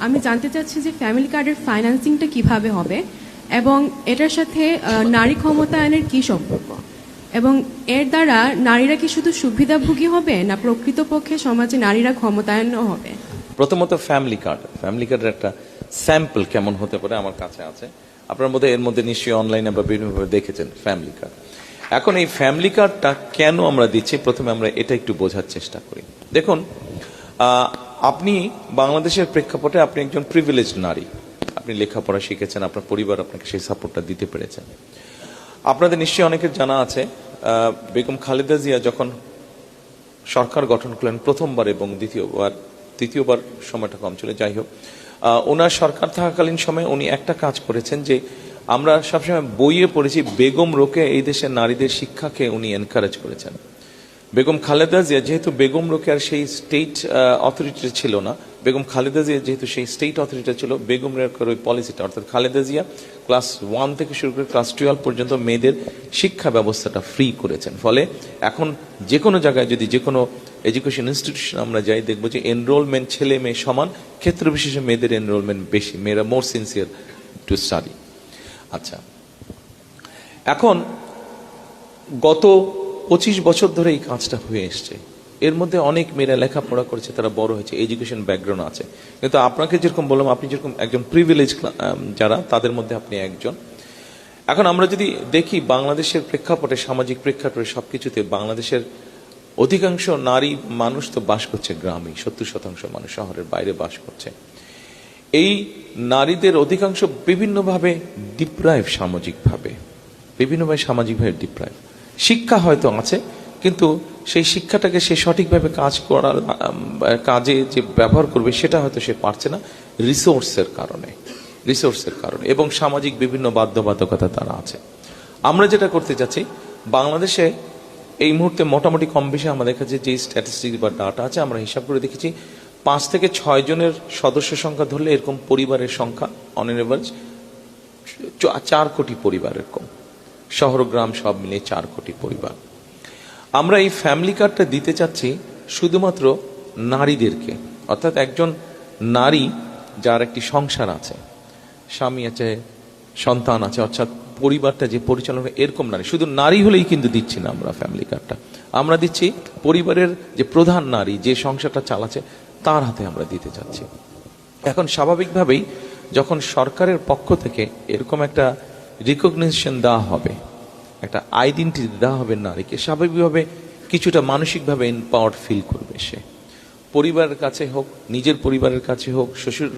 আমি জানতে চাচ্ছি যে ফ্যামিলি কার্ডের ফাইন্যান্সিংটা কিভাবে হবে এবং এটার সাথে নারী ক্ষমতায়নের কি সম্পর্ক, এবং এর দ্বারা নারীরা কি শুধু সুবিধাভোগী হবে না প্রকৃতপক্ষে সমাজে নারীরা ক্ষমতায়নও হবে? প্রথমত ফ্যামিলি কার্ডের একটা স্যাম্পল কেমন হতে পারে আমার কাছে আছে। আপনার মধ্যে এর মধ্যে নিশ্চয়ই অনলাইনে বা বিভিন্নভাবে দেখেছেন ফ্যামিলি কার্ড। এখন এই ফ্যামিলি কার্ডটা কেন আমরা দিচ্ছি, প্রথমে আমরা এটা একটু বোঝার চেষ্টা করি। দেখুন, আপনি বাংলাদেশের প্রেক্ষাপটে আপনি একজন প্রিভিলেজ নারী, আপনি লেখাপড়া শিখেছেন, আপনার পরিবার আপনাকে সেই সাপোর্টটা দিতে পেরেছেন। আপনাদের নিশ্চয়ই অনেকের জানা আছে বেগম খালেদা জিয়া যখন সরকার গঠন করলেন প্রথমবার এবং দ্বিতীয়বার সময়টা কম ছিল, যাই হোক, ওনার সরকার থাকাকালীন সময়ে উনি একটা কাজ করেছেন যে আমরা সবসময় বইয়ে পড়েছি বেগম রোকেয়া এই দেশের নারীদের শিক্ষাকে উনি এনকারেজ করেছেন। বেগম খালেদা জিয়া যেহেতু বেগম রোকেয়ার সেই স্টেট অথরিটি ছিল না, বেগম খালেদা জিয়া যেহেতু সেই স্টেট অথরিটি ছিল, বেগম রোকেয়ার ওই পলিসিটা অর্থাৎ খালেদা জিয়া ক্লাস 1 থেকে শুরু করে ক্লাস 12 পর্যন্ত মেয়েদের শিক্ষা ব্যবস্থাটা ফ্রি করেছেন। ফলে এখন যে কোনো জায়গায় যদি যে কোনো এডুকেশন ইনস্টিটিউশন আমরা যাই, দেখবো যে এনরোলমেন্ট ছেলে মেয়ে সমান, ক্ষেত্র বিশেষে মেয়েদের এনরোলমেন্ট বেশি, মেয়েরা মোর সিনসিয়ার টু স্টাডি। আচ্ছা, এখন গত 25 বছর ধরে এই কাজটা হয়ে এসছে। এর মধ্যে অনেক মেয়েরা লেখাপড়া করেছে, তারা বড় হয়েছে, এডুকেশন ব্যাকগ্রাউন্ড আছে। কিন্তু আপনাকে যেরকম বললাম, আপনি যেরকম একজন প্রিভিলেজ যারা, তাদের মধ্যে আপনি একজন। এখন আমরা যদি দেখি বাংলাদেশের প্রেক্ষাপটে, সামাজিক প্রেক্ষাপটে সবকিছুতে বাংলাদেশের অধিকাংশ নারী মানুষ তো বাস করছে গ্রামে, 70% মানুষ শহরের বাইরে বাস করছে। এই নারীদের অধিকাংশ বিভিন্নভাবে ডিপ্রাইভ, সামাজিকভাবে ডিপ্রাইভ। শিক্ষা হয়তো আছে, কিন্তু সেই শিক্ষাটাকে সে সঠিকভাবে কাজে যে ব্যবহার করবে সেটা হয়তো সে পারছে না রিসোর্সের কারণে এবং সামাজিক বিভিন্ন বাধ্যবাধকতা তারা আছে। আমরা যেটা করতে চাচ্ছি, বাংলাদেশে এই মুহূর্তে মোটামুটি কম বেশি আমাদের কাছে যে স্ট্যাটিস্টিক্স বা ডাটা আছে, আমরা হিসাব করে দেখেছি 5 থেকে 6 জনের সদস্য সংখ্যা ধরলে এরকম পরিবারের সংখ্যা অন এন এভারেজ 4 কোটি পরিবার, এরকম শহর গ্রাম সব মিলিয়ে 4 কোটি পরিবার। আমরা এই ফ্যামিলি কার্ডটা দিতে চাচ্ছি শুধুমাত্র নারীদেরকে, অর্থাৎ একজন নারী যার একটি সংসার আছে, স্বামী আছে, সন্তান আছে, অর্থাৎ পরিবারটা যে পরিচালনা, এরকম নারী, শুধু নারী হলেই কিন্তু দিচ্ছি না আমরা ফ্যামিলি কার্ডটা। আমরা দিচ্ছি পরিবারের যে প্রধান নারী, যে সংসারটা চালাচ্ছে, তার হাতে আমরা দিতে চাচ্ছি। এখন স্বাভাবিকভাবেই যখন সরকারের পক্ষ থেকে এরকম একটা রিকগনিশন দেওয়া হবে, একটা আইডেন্টিটি দেওয়া হবে নারীকে, স্বাভাবিকভাবে কিছুটা মানসিকভাবে এম্পাওয়ার্ড ফিল করবে সে। পরিবারের কাছে হোক, নিজের পরিবারের কাছে হোক, শ্বশুর